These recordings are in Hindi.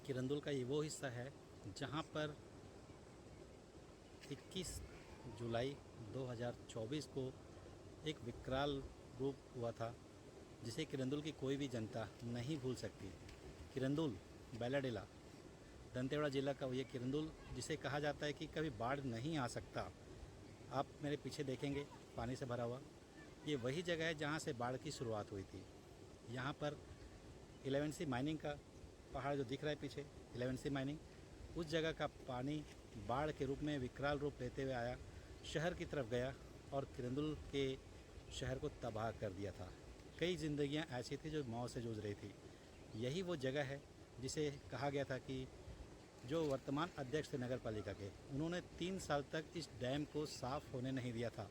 किरंदुल का ये वो हिस्सा है जहाँ पर 21 जुलाई 2024 को एक विकराल रूप हुआ था जिसे किरंदुल की कोई भी जनता नहीं भूल सकती। किरंदुल बैलाडेला दंतेवाड़ा जिला का ये किरंदुल जिसे कहा जाता है कि कभी बाढ़ नहीं आ सकता। आप मेरे पीछे देखेंगे पानी से भरा हुआ, ये वही जगह है जहाँ से बाढ़ की शुरुआत हुई थी। यहाँ पर 11C माइनिंग का पहाड़ जो दिख रहा है पीछे, 11C माइनिंग, उस जगह का पानी बाढ़ के रूप में विकराल रूप लेते हुए आया, शहर की तरफ गया और किरंदुल के शहर को तबाह कर दिया था। कई ज़िंदगियाँ ऐसी थी जो मौत से जूझ रही थी। यही वो जगह है जिसे कहा गया था कि जो वर्तमान अध्यक्ष थे नगर पालिका के, उन्होंने 3 साल तक इस डैम को साफ़ होने नहीं दिया था,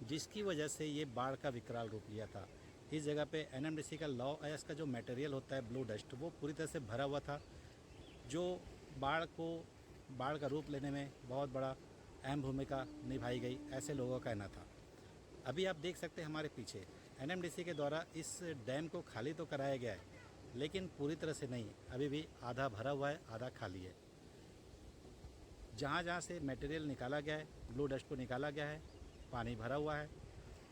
जिसकी वजह से ये बाढ़ का विकराल रूप लिया था। इस जगह पे एनएमडीसी का लॉ अयस का जो मटेरियल होता है ब्लू डस्ट, वो पूरी तरह से भरा हुआ था, जो बाढ़ का रूप लेने में बहुत बड़ा अहम भूमिका निभाई गई, ऐसे लोगों का कहना था। अभी आप देख सकते हैं हमारे पीछे एनएमडीसी के द्वारा इस डैम को खाली तो कराया गया है, लेकिन पूरी तरह से नहीं, अभी भी आधा भरा हुआ है, आधा खाली है। जहाँ जहाँ से मटेरियल निकाला गया है, ब्लू डस्ट को निकाला गया है, पानी भरा हुआ है।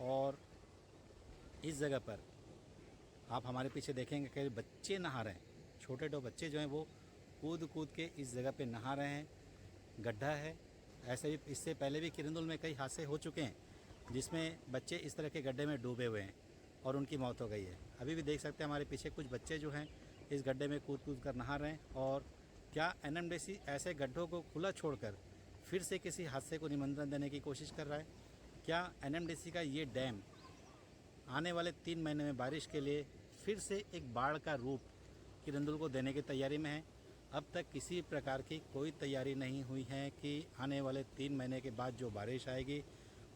और इस जगह पर आप हमारे पीछे देखेंगे कई बच्चे नहा रहे हैं, छोटे बच्चे जो हैं वो कूद कूद के इस जगह पे नहा रहे हैं। गड्ढा है, ऐसे भी इससे पहले भी किरंदुल में कई हादसे हो चुके हैं जिसमें बच्चे इस तरह के गड्ढे में डूबे हुए हैं और उनकी मौत हो गई है। अभी भी देख सकते हैं हमारे पीछे कुछ बच्चे जो हैं इस गड्ढे में कूद कूद कर नहा रहे हैं। और क्या एनएमडीसी ऐसे गड्ढों को खुला छोड़कर फिर से किसी हादसे को निमंत्रण देने की कोशिश कर रहा है? क्या एनएमडीसी का ये डैम आने वाले 3 महीने में बारिश के लिए फिर से एक बाढ़ का रूप किरंदुल को देने की तैयारी में है? अब तक किसी प्रकार की कोई तैयारी नहीं हुई है कि आने वाले 3 महीने के बाद जो बारिश आएगी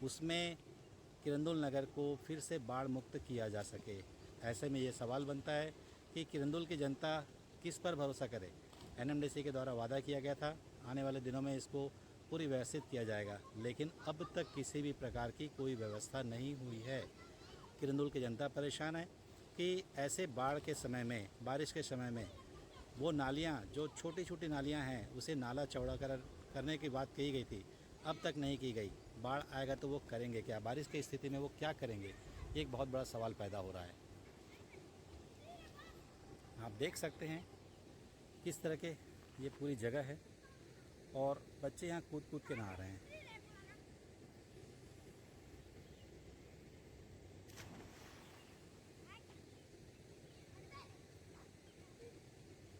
उसमें किरंदुल नगर को फिर से बाढ़ मुक्त किया जा सके। ऐसे में ये सवाल बनता है कि किरंदुल की जनता किस पर भरोसा करे। एनएमडीसी के द्वारा वादा किया गया था आने वाले दिनों में इसको पूरी व्यवस्थित किया जाएगा, लेकिन अब तक किसी भी प्रकार की कोई व्यवस्था नहीं हुई है। किरंदुल की जनता परेशान है कि ऐसे बाढ़ के समय में, बारिश के समय में वो नालियाँ, जो छोटी छोटी नालियाँ हैं, उसे नाला चौड़ा करने की बात कही गई थी, अब तक नहीं की गई। बाढ़ आएगा तो वो करेंगे क्या? बारिश की स्थिति में वो क्या करेंगे? एक बहुत बड़ा सवाल पैदा हो रहा है। आप देख सकते हैं किस तरह के ये पूरी जगह है और बच्चे यहाँ कूद कूद के नहा रहे हैं।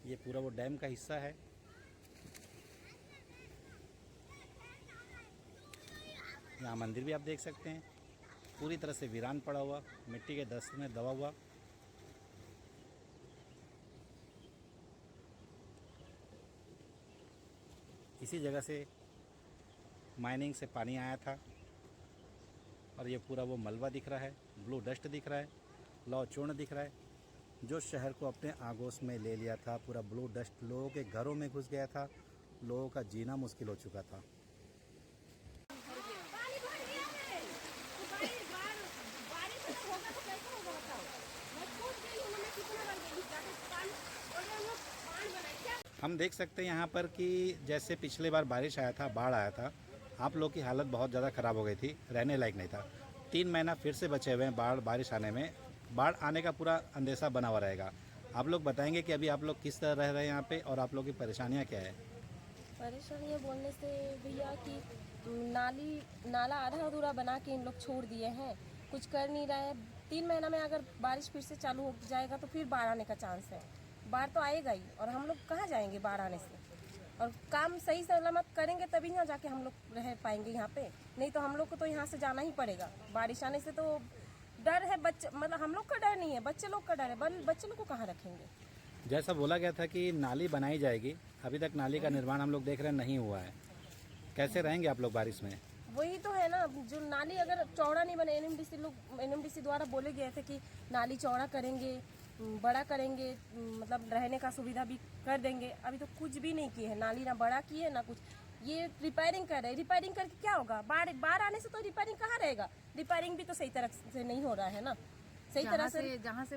ये पूरा वो डैम का हिस्सा है। यहाँ मंदिर भी आप देख सकते हैं पूरी तरह से वीरान पड़ा हुआ, मिट्टी के दस्त में दबा हुआ। इसी जगह से माइनिंग से पानी आया था और ये पूरा वो मलबा दिख रहा है, ब्लू डस्ट दिख रहा है, लौह चूर्ण दिख रहा है, जो शहर को अपने आगोश में ले लिया था। पूरा ब्लू डस्ट लोगों के घरों में घुस गया था, लोगों का जीना मुश्किल हो चुका था। हम देख सकते हैं यहाँ पर कि जैसे पिछले बार बारिश आया था, बाढ़ आया था, आप लोग की हालत बहुत ज़्यादा ख़राब हो गई थी, रहने लायक नहीं था। 3 महीना फिर से बचे हुए हैं बारिश आने में। बाढ़ आने का पूरा अंदेशा बना हुआ रहेगा। आप लोग बताएंगे कि अभी आप लोग किस तरह रह रहे हैं यहाँ पे और आप लोग की परेशानियाँ क्या है? परेशानियाँ बोलने से भैया कि नाला आधा अधूरा बना के इन लोग छोड़ दिए हैं, कुछ कर नहीं रहे हैं। 3 महीना में अगर बारिश फिर से चालू हो जाएगा तो फिर बाढ़ आने का चांस है। बाढ़ तो आएगा ही, और हम लोग कहाँ जाएंगे बाढ़ आने से? और काम सही सलामत करेंगे तभी यहाँ जाके हम लोग रह पाएंगे यहाँ पे, नहीं तो हम लोग को तो यहाँ से जाना ही पड़ेगा। बारिश आने से तो डर है, बच्चे मतलब हम लोग का डर नहीं है, बच्चे लोग का डर है। बच्चे लोग को कहाँ रखेंगे? जैसा बोला गया था कि नाली बनाई जाएगी, अभी तक नाली का निर्माण हम लोग देख रहे हैं नहीं हुआ है। कैसे रहेंगे आप लोग बारिश में? वही तो है ना, जो नाली अगर चौड़ा नहीं बने, एनएमडीसी द्वारा बोले गए थे कि नाली चौड़ा करेंगे, बड़ा करेंगे, मतलब रहने का सुविधा भी कर देंगे। अभी तो कुछ भी नहीं किए हैं, नाली ना बड़ा किए ना कुछ। ये रिपेयरिंग कर रहे हैं, रिपेयरिंग करके क्या होगा? बाढ़ आने से तो रिपेयरिंग कहाँ रहेगा? रिपेयरिंग भी तो सही तरह से नहीं हो रहा है ना, सही तरह से। जहाँ से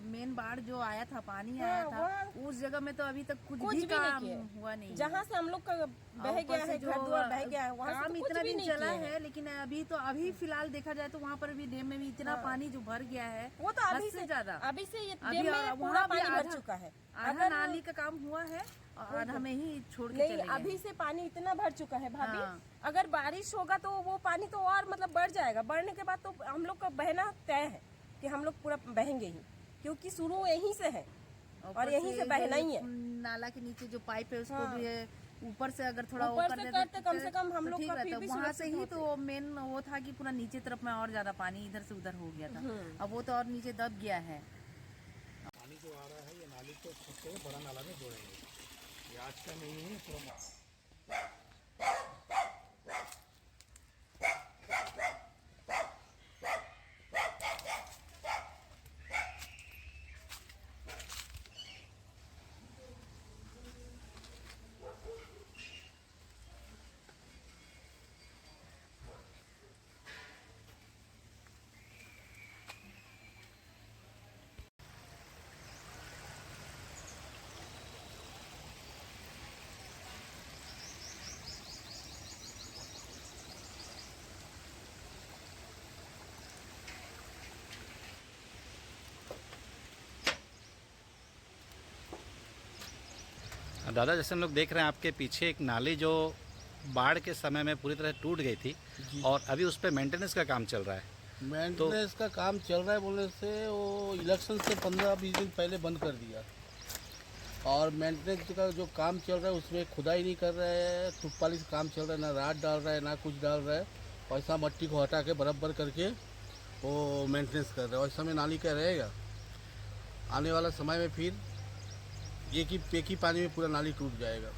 मेन बाढ़ जो आया था, पानी आया था, उस जगह में तो अभी तक कुछ कुछ भी भी नहीं काम किए। हुआ नहीं। जहाँ से हम लोग का बह ऊपर गया से है, जो घर द्वार बह गया है, वहाँ से काम तो कुछ इतना भी दिन नहीं चला किए हैं। है, लेकिन अभी फिलहाल देखा जाए तो वहाँ पर भी डैम में भी इतना पानी जो भर गया है, वो तो हद से ज्यादा। अभी से ये अभी डैम में पूरा वहाँ भी पानी भर आधा चुका है। आधा नाली का काम हुआ है और आधा में ही छोड़ के नहीं, चले गए। अभी से पानी इतना भर चुका है भाभी। हाँ। अगर बारिश होगा तो वो पानी तो और मतलब बढ़ जाएगा। बढ़ने के बाद तो हम लोग का बहना तय है कि हम लोग पूरा बहेंगे ही, क्योंकि शुरू यहीं से है और यहीं से बहना ही है। नाला के नीचे जो पाइप है उसको हाँ। भी है, ऊपर से अगर थोड़ा ऊपर कर से देते करते कम से कम हम तो लोग ठीक का फिर रहता। भी वहाँ से सुरक्षित ही होते। तो मेन वो था कि पूरा नीचे तरफ में और ज्यादा पानी इधर से उधर हो गया था। अब वो तो और नीचे दब गया है। पानी जो आ रहा है ये नाली को छोटे बड़ा नाला में जोड़ेंगे। ये आज का नहीं है, पूरा दादा, जैसे हम लोग देख रहे हैं आपके पीछे एक नाली जो बाढ़ के समय में पूरी तरह टूट गई थी और अभी उस पर मेंटेनेंस का काम चल रहा है। मेंटेनेंस का काम चल रहा है बोलने से वो इलेक्शन से 15-20 दिन पहले बंद कर दिया। और मेंटेनेंस का जो काम चल रहा है उसमें खुदाई नहीं कर रहा है, टुप्पाली से काम चल रहा है, ना रात डाल रहा है ना कुछ डाल रहा है। वैसा मट्टी को हटा के बराबर करके वो मेंटेनेंस कर रहा है। वैसा में नाली का रहेगा आने वाला समय में फिर एक ही पानी में पूरा नाली टूट जाएगा।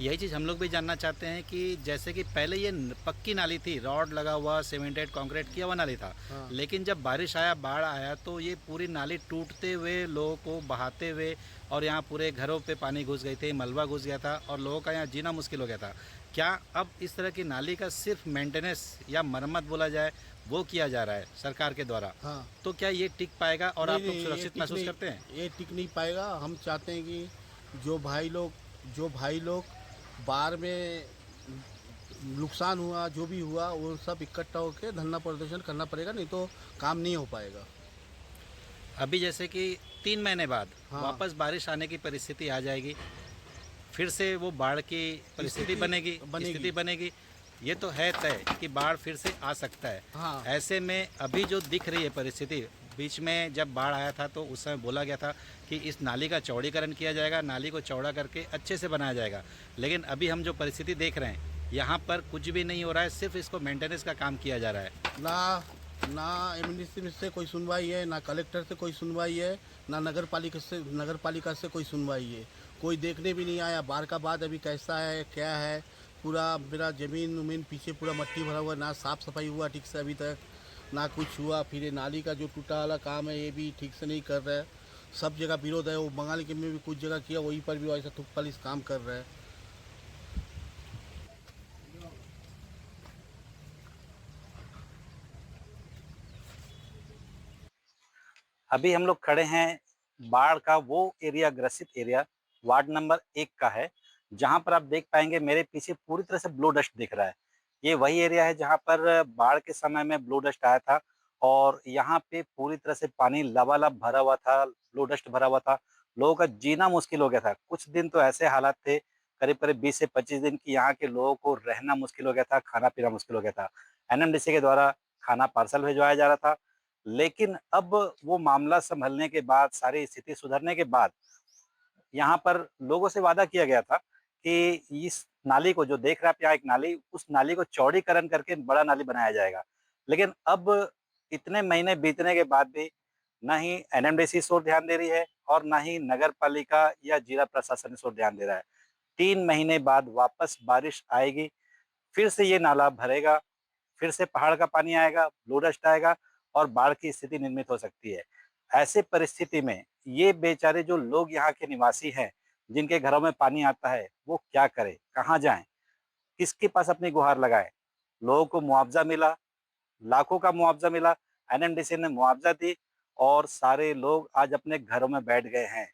यही चीज़ हम लोग भी जानना चाहते हैं कि जैसे कि पहले ये पक्की नाली थी, रॉड लगा हुआ, सीमेंटेड कंक्रीट किया हुआ नाली था। हाँ। लेकिन जब बारिश आया, बाढ़ आया, तो ये पूरी नाली टूटते हुए लोगों को बहाते हुए और यहाँ पूरे घरों पे पानी घुस गई थी, मलबा घुस गया था और लोगों का यहाँ जीना मुश्किल हो गया था। क्या अब इस तरह की नाली का सिर्फ मेंटेनेंस या मरम्मत बोला जाए वो किया जा रहा है सरकार के द्वारा, हाँ, तो क्या ये टिक पाएगा और आप लोग नहीं, सुरक्षित महसूस करते हैं? ये टिक नहीं पाएगा। हम चाहते हैं कि जो भाई लोग बाढ़ में नुकसान हुआ, जो भी हुआ, वो सब इकट्ठा होकर धरना प्रदर्शन करना पड़ेगा, नहीं तो काम नहीं हो पाएगा। अभी जैसे कि 3 महीने बाद हाँ। वापस बारिश आने की परिस्थिति आ जाएगी, फिर से वो बाढ़ की परिस्थिति स्थिति बनेगी। ये तो है तय कि बाढ़ फिर से आ सकता है। हाँ। ऐसे में अभी जो दिख रही है परिस्थिति, बीच में जब बाढ़ आया था तो उस समय बोला गया था कि इस नाली का चौड़ीकरण किया जाएगा, नाली को चौड़ा करके अच्छे से बनाया जाएगा। लेकिन अभी हम जो परिस्थिति देख रहे हैं, यहाँ पर कुछ भी नहीं हो रहा है, सिर्फ इसको मेंटेनेंस का काम किया जा रहा है। ना एमएनडीसी से कोई सुनवाई है, ना कलेक्टर से कोई सुनवाई है, ना नगर पालिका से कोई सुनवाई है। कोई देखने भी नहीं आया बाढ़ का बाद अभी कैसा है क्या है। पूरा मेरा ज़मीन पीछे पूरा मट्टी भरा हुआ, ना साफ़ सफाई हुआ ठीक से अभी तक, ना कुछ हुआ। फिर ये नाली का जो टूटा वाला काम है ये भी ठीक से नहीं कर रहा है। सब जगह विरोध है। वो बंगाल के में भी कुछ जगह किया, वहीं पर भी वैसा थुक्पाली काम कर रहा है। अभी हम लोग खड़े हैं बाढ़ का वो एरिया, ग्रसित एरिया वार्ड नंबर 1 का है, जहां पर आप देख पाएंगे मेरे पीछे पूरी तरह से ब्लू डस्ट दिख रहा है। ये वही एरिया है जहां पर बाढ़ के समय में ब्लू डस्ट आया था और यहाँ पे पूरी तरह से पानी लबालब भरा हुआ था, ब्लू डस्ट भरा हुआ था। लोगों का जीना मुश्किल हो गया था। कुछ दिन तो ऐसे हालात थे, करीब करीब 20 से 25 दिन की यहाँ के लोगों को रहना मुश्किल हो गया था, खाना पीना मुश्किल हो गया था। एनएमडीसी के द्वारा खाना पार्सल भिजवाया जा रहा था, लेकिन अब वो मामला संभलने के बाद, सारी स्थिति सुधरने के बाद यहाँ पर लोगों से वादा किया गया था कि इस नाली को, जो देख रहे हैं आप यहाँ एक नाली, उस नाली को चौड़ीकरण करके बड़ा नाली बनाया जाएगा। लेकिन अब इतने महीने बीतने के बाद भी ना ही एनएमडीसी इस ओर ध्यान दे रही है और ना ही नगर पालिका या जिला प्रशासन इस ओर ध्यान दे रहा है। 3 महीने बाद वापस बारिश आएगी, फिर से ये नाला भरेगा, फिर से पहाड़ का पानी आएगा, ब्लू डस्ट आएगा और बाढ़ की स्थिति निर्मित हो सकती है। ऐसे परिस्थिति में ये बेचारे जो लोग यहाँ के निवासी हैं, जिनके घरों में पानी आता है, वो क्या करें, कहाँ जाएं, किसके पास अपनी गुहार लगाएं? लोगों को मुआवजा मिला, लाखों का मुआवजा मिला, एनएमडीसी ने मुआवजा दी और सारे लोग आज अपने घरों में बैठ गए हैं।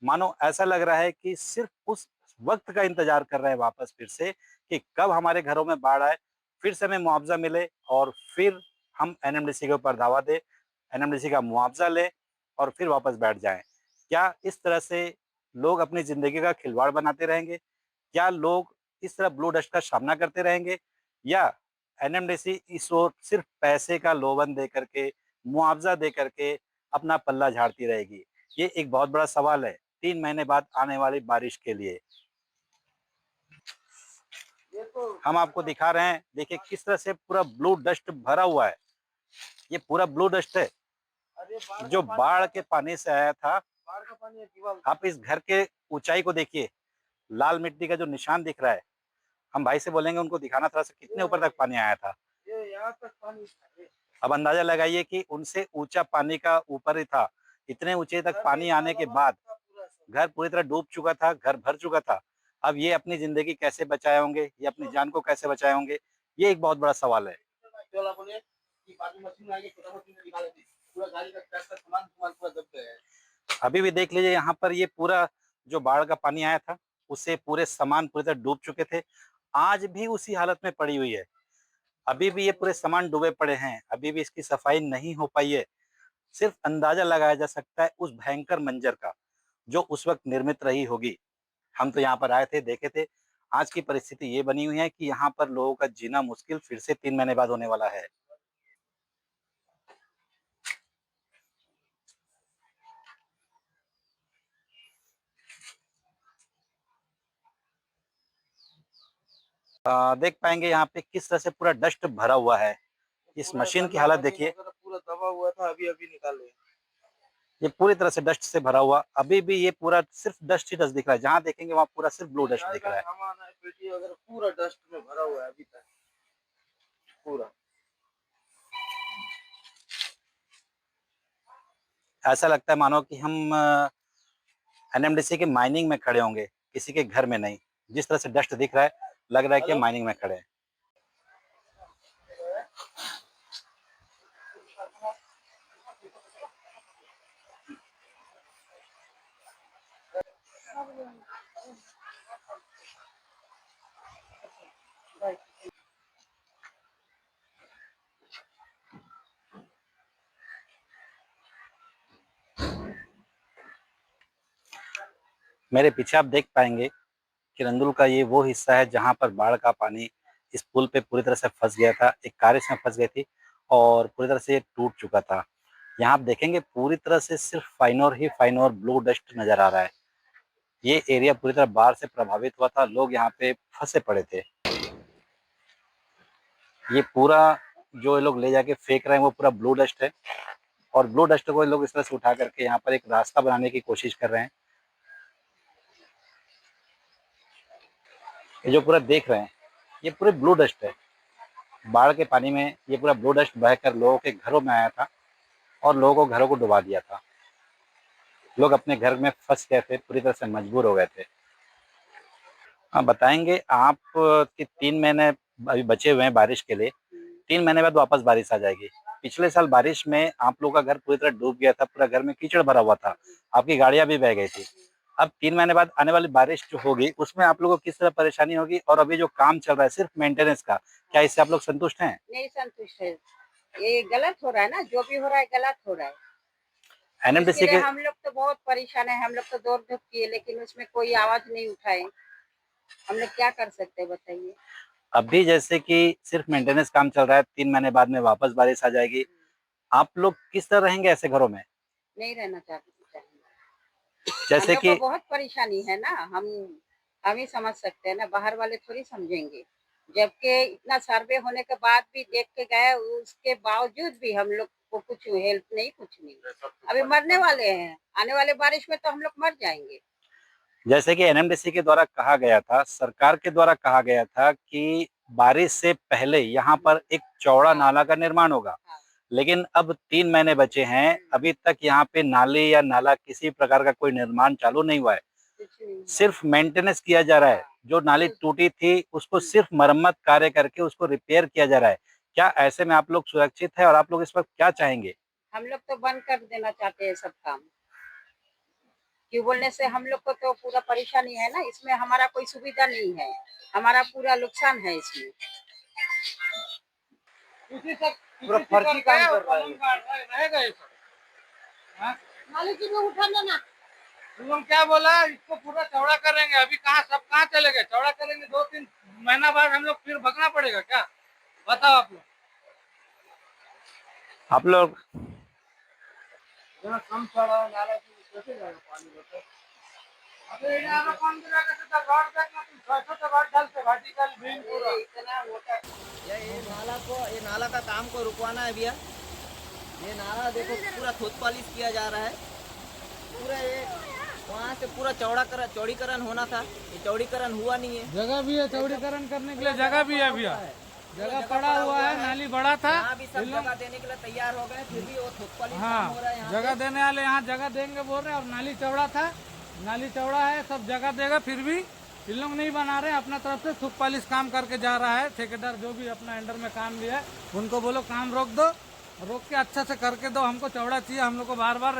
मानो ऐसा लग रहा है कि सिर्फ उस वक्त का इंतजार कर रहे हैं वापस फिर से कि कब हमारे घरों में बाढ़ आए, फिर से हमें मुआवजा मिले और फिर हम एनएमडीसी के ऊपर दावा दें, एनएमडीसी का मुआवजा लें और फिर वापस बैठ जाएं। क्या इस तरह से लोग अपनी जिंदगी का खिलवाड़ बनाते रहेंगे? क्या लोग इस तरह ब्लू डस्ट का सामना करते रहेंगे, या एनएमडीसी इस ओर सिर्फ पैसे का लोभन दे करके, मुआवजा दे करके अपना पल्ला झाड़ती रहेगी? ये एक बहुत बड़ा सवाल है 3 महीने बाद आने वाली बारिश के लिए। हम आपको दिखा रहे हैं, देखिए किस तरह से पूरा ब्लू डस्ट भरा हुआ है। ये पूरा ब्लू डस्ट है जो बाढ़ के पानी से आया था। आप इस घर के ऊंचाई को देखिए, लाल मिट्टी का जो निशान दिख रहा है। हम भाई से बोलेंगे उनको दिखाना थोड़ा सा कितने ऊपर तक पानी आया था। अब अंदाजा लगाइए कि उनसे ऊंचा पानी का ऊपर ही था। इतने ऊंचे तक पानी आने के बाद घर पूरी तरह डूब चुका था, घर भर चुका था। अब ये अपनी जिंदगी कैसे बचाए होंगे, ये अपनी जान को कैसे बचाए होंगे, ये एक बहुत बड़ा सवाल है। अभी भी देख लीजिए, यहाँ पर ये पूरा जो बाढ़ का पानी आया था उससे पूरे सामान पूरी तरह डूब चुके थे। आज भी उसी हालत में पड़ी हुई है। अभी भी ये पूरे सामान डूबे पड़े हैं, अभी भी इसकी सफाई नहीं हो पाई है। सिर्फ अंदाजा लगाया जा सकता है उस भयंकर मंजर का जो उस वक्त निर्मित रही होगी। हम तो यहाँ पर आए थे, देखे थे। आज की परिस्थिति ये बनी हुई है कि यहाँ पर लोगों का जीना मुश्किल फिर से 3 महीने बाद होने वाला है। देख पाएंगे यहाँ पे किस तरह से पूरा डस्ट भरा हुआ है। इस मशीन की हालत देखिए, पूरा दबा हुआ था, अभी अभी निकाले। ये पूरी तरह से डस्ट से भरा हुआ। अभी भी ये पूरा सिर्फ डस्ट ही डस्ट दिख रहा है। जहाँ देखेंगे वहाँ पूरा सिर्फ ब्लू डस्ट दिख रहा है। सामान है, पेटी वगैरह पूरा डस्ट में भरा हुआ है अभी तक पूरा। ऐसा लगता है मानो कि हम एनएमडीसी के माइनिंग में खड़े होंगे, किसी के घर में नहीं। जिस तरह से डस्ट दिख रहा है, लग रहा है कि माइनिंग में खड़े हैं। मेरे पीछे आप देख पाएंगे किरंदुल का ये वो हिस्सा है जहाँ पर बाढ़ का पानी इस पुल पे पूरी तरह से फंस गया था। एक कार इसमें फंस गई थी और पूरी तरह से ये टूट चुका था। यहाँ आप देखेंगे पूरी तरह से सिर्फ फाइन और ही फाइन और ब्लू डस्ट नजर आ रहा है। ये एरिया पूरी तरह बाढ़ से प्रभावित हुआ था, लोग यहाँ पे फंसे पड़े थे। ये पूरा जो लोग ले जाके फेंक रहे हैं वो पूरा ब्लू डस्ट है और ब्लू डस्ट को लोग इस तरह से उठा करके यहाँ पर एक रास्ता बनाने की कोशिश कर रहे हैं। ये जो पूरा देख रहे हैं ये पूरे ब्लू डस्ट है। बाढ़ के पानी में ये पूरा ब्लू डस्ट बहकर लोगों के घरों में आया था और लोगों को घरों को डुबा दिया था। लोग अपने घर में फंस गए थे, पूरी तरह से मजबूर हो गए थे। हाँ, बताएंगे आप कि 3 महीने अभी बचे हुए हैं बारिश के लिए। 3 महीने बाद वापस बारिश आ जाएगी। पिछले साल बारिश में आप लोगों का घर पूरी तरह डूब गया था, पूरा घर में कीचड़ भरा हुआ था, आपकी गाड़ियां भी बह गई थी। अब 3 महीने बाद आने वाली बारिश जो होगी उसमें आप लोगों को किस तरह परेशानी होगी, और अभी जो काम चल रहा है सिर्फ मेंटेनेंस का, क्या इससे आप लोग संतुष्ट हैं? नहीं संतुष्ट है। ये गलत हो रहा है ना, जो भी हो रहा है गलत हो रहा है। एनएमडीसी इसके लिए के हम लोग तो बहुत परेशान है, हम लोग तो दौड़ धूप किए लेकिन उसमें कोई आवाज नहीं उठाए। हम लोग क्या कर सकते हैं बताइए। अभी जैसे कि सिर्फ मेंटेनेंस काम चल रहा है, 3 महीने बाद में वापस बारिश आ जाएगी। आप लोग किस तरह रहेंगे ऐसे घरों में? नहीं रहना चाहते। जैसे हम लोग कि को बहुत परेशानी है ना, हम ही समझ सकते हैं ना, बाहर वाले थोड़ी समझेंगे। जबकि इतना सर्वे होने के बाद भी देख के गए, उसके बावजूद भी हम लोग को कुछ हेल्प नहीं, कुछ नहीं। अभी मरने वाले हैं, आने वाले बारिश में तो हम लोग मर जाएंगे। जैसे कि एनएमडीसी के द्वारा कहा गया था, सरकार के द्वारा कहा गया था कि बारिश से पहले यहाँ पर एक चौड़ा नाला का निर्माण होगा, लेकिन अब 3 महीने बचे हैं, अभी तक यहाँ पे नाले या नाला किसी प्रकार का कोई निर्माण चालू नहीं हुआ है। सिर्फ मेंटेनेंस किया जा रहा है। जो नाली टूटी थी उसको सिर्फ मरम्मत कार्य करके उसको रिपेयर किया जा रहा है। क्या ऐसे में आप लोग सुरक्षित है और आप लोग इस वक्त क्या चाहेंगे? हम लोग तो बंद कर देना चाहते हैं सब काम, क्यों बोलने से हम लोग को तो पूरा परेशानी है ना, इसमें हमारा कोई सुविधा नहीं है, हमारा पूरा नुकसान है इसमें। पूरा फर्जी काम कर रहा है। रहेगा ये सब। हाँ? मालिक जी को उठा लेना। तुम लोग क्या बोला, इसको पूरा चौड़ा करेंगे। अभी कहाँ चले गए? चौड़ा करेंगे 2-3 महीना बाद हम लोग फिर भगना पड़ेगा क्या? बताओ आप लोग। आप लोग जहाँ कम चढ़ा नाला से कैसे जाएगा पानी बताओ। अबे यहाँ कौन गिराएगा? सीधा रोड देखना, तुम 600 तो रोड डालते वर्टिकल बीम पूरा। इतना मोटा ये नाला का काम को रुकवाना है भैया। ये नाला देखो पूरा थोत पालिश किया जा रहा है। पूरा ये वहाँ से पूरा चौड़ीकरण होना था, ये चौड़ीकरण हुआ नहीं है। जगह भी है चौड़ीकरण करने के लिए, जगह भी है भैया। जगह पड़ा हुआ है, नाली बड़ा था। यहाँ भी सब जगह देने के लिए तैयार हो गए, फिर भी वो थोत पालिश काम हो रहा है हाँ, यहाँ जगह देने वाले यहाँ जगह देंगे बोल रहे हैं। और नाली चौड़ा था, नाली चौड़ा है, सब जगह देगा, फिर भी इन लोग नहीं बना रहे। अपना तरफ से थोक पालिश काम करके जा रहा है। ठेकेदार जो भी अपना अंडर में काम लिया है उनको बोलो काम रोक दो, रोक के अच्छा से करके दो। हमको चौड़ा चाहिए, हम लोग को बार बार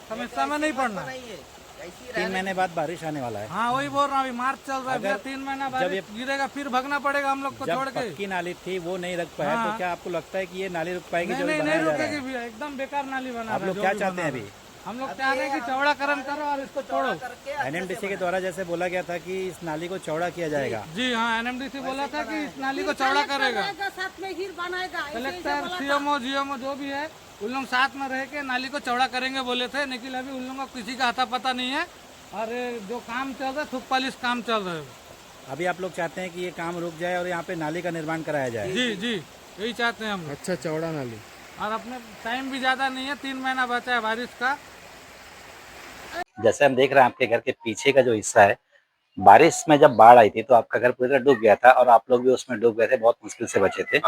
समस्या में नहीं पड़ना। है। ऐसी 3 महीने बाद बारिश आने वाला है। हाँ वही बोल रहा हूँ, अभी मार्च चल रहा है भैया, 3 महीना बाद गिरेगा, फिर भगना पड़ेगा हम लोग को छोड़ जब के। पक्की नाली थी वो नहीं रुक पाया, हाँ। तो क्या आपको लगता है कि ये नाली रुक पाएगी नहीं जो नहीं बनाया जा रहा रुकेगी है? भैया, एकदम बेकार नाली बना आप रहा है लोग जो क्या भी चाहते हैं बना अभी? रहा है। हम लोग चाह रहे हैं कि चौड़ाकरण करो और इसको छोड़ो। करके एनएमडीसी के द्वारा जैसे बोला गया था कि इस नाली को चौड़ा किया जाएगा। जी हाँ, एनएमडीसी बोला था कि इस नाली को चौड़ा करेगा। साथ में हीर बनाएगा। कलेक्टर, सीएमओ, जीएमओ जो भी है उन लोग साथ में रह के नाली को चौड़ा करेंगे बोले थे, लेकिन अभी उन लोगों को किसी का आता पता नहीं है। और जो काम चल रहा है थोक पालिश काम चल रहा है। अभी आप लोग चाहते हैं कि ये काम रुक जाए और यहाँ पे नाली का निर्माण कराया जाए। जी जी यही चाहते हैं हम। अच्छा चौड़ा नाली। और अपने टाइम भी ज़्यादा नहीं है, 3 महीना बचा है बारिश का। जैसे हम देख रहे हैं आपके घर के पीछे का जो हिस्सा है, बारिश में जब बाढ़ आई थी तो आपका घर पूरी तरह डूब गया था और आप लोग भी उसमें डूब गए थे, बहुत मुश्किल से बचे थे।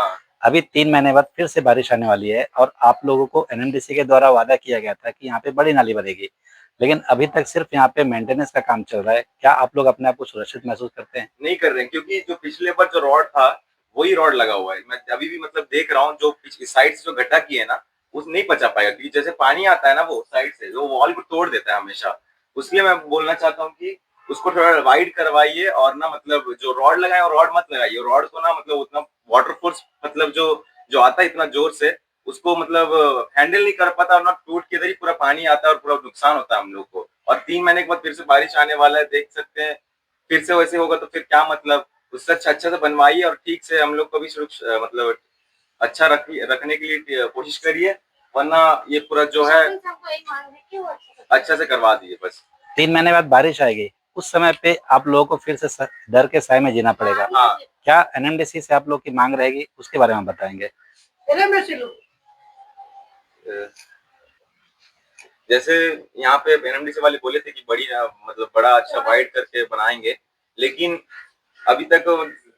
अभी 3 महीने बाद फिर से बारिश आने वाली है और आप लोगों को एनएमडीसी के द्वारा वादा किया गया था कि यहाँ पे बड़ी नाली बनेगी, लेकिन अभी तक सिर्फ यहाँ पे मेंटेनेंस का काम चल रहा है। क्या आप लोग अपने आप को सुरक्षित महसूस करते हैं? नहीं कर रहे हैं, क्योंकि जो पिछले बार जो रॉड था वही रॉड लगा हुआ है। मैं अभी भी मतलब देख रहा हूँ, जो इस साइड से जो गड्ढा की है ना, उस नहीं बचा पाएगा, क्योंकि जैसे पानी आता है ना वो साइड से वो वॉल को तोड़ देता है हमेशा। उसलिए मैं बोलना चाहता हूँ कि उसको थोड़ा वाइड करवाइए और ना मतलब जो रॉड लगाए और रॉड मत लगाइए। रॉड को ना मतलब उतना वाटर फोर्स मतलब जो आता है इतना जोर से, उसको मतलब हैंडल नहीं कर पाता और ना टूट के इधर ही पूरा पानी आता है और पूरा नुकसान होता है हम लोग को। और 3 महीने के बाद फिर से बारिश आने वाला है, देख सकते हैं। फिर से वैसे होगा तो फिर क्या मतलब, उससे अच्छा से बनवाइए और ठीक से हम लोग को भी मतलब अच्छा रखने के लिए कोशिश करिए, वरना ये पूरा जो है अच्छा से करवा दीजिए बस। 3 महीने बाद बारिश आएगी, उस समय पे आप लोगों को फिर से डर के साए में जीना पड़ेगा। हाँ। क्या एनएमडीसी से आप लोग की मांग रहेगी, उसके बारे में बताएंगे? जैसे यहाँ पे एनएमडीसी वाले बोले थे कि मतलब बड़ा अच्छा वाइड करके बनाएंगे, लेकिन अभी तक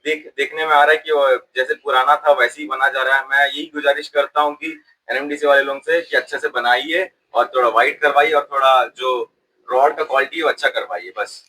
देखने में आ रहा है कि जैसे पुराना था वैसे ही बना जा रहा है। मैं यही गुजारिश करता हूँ कि एनएमडीसी वाले लोगों से कि अच्छे से बनाइए और थोड़ा वाइड करवाइए और थोड़ा जो रॉड का क्वालिटी है वो अच्छा करवाइए बस।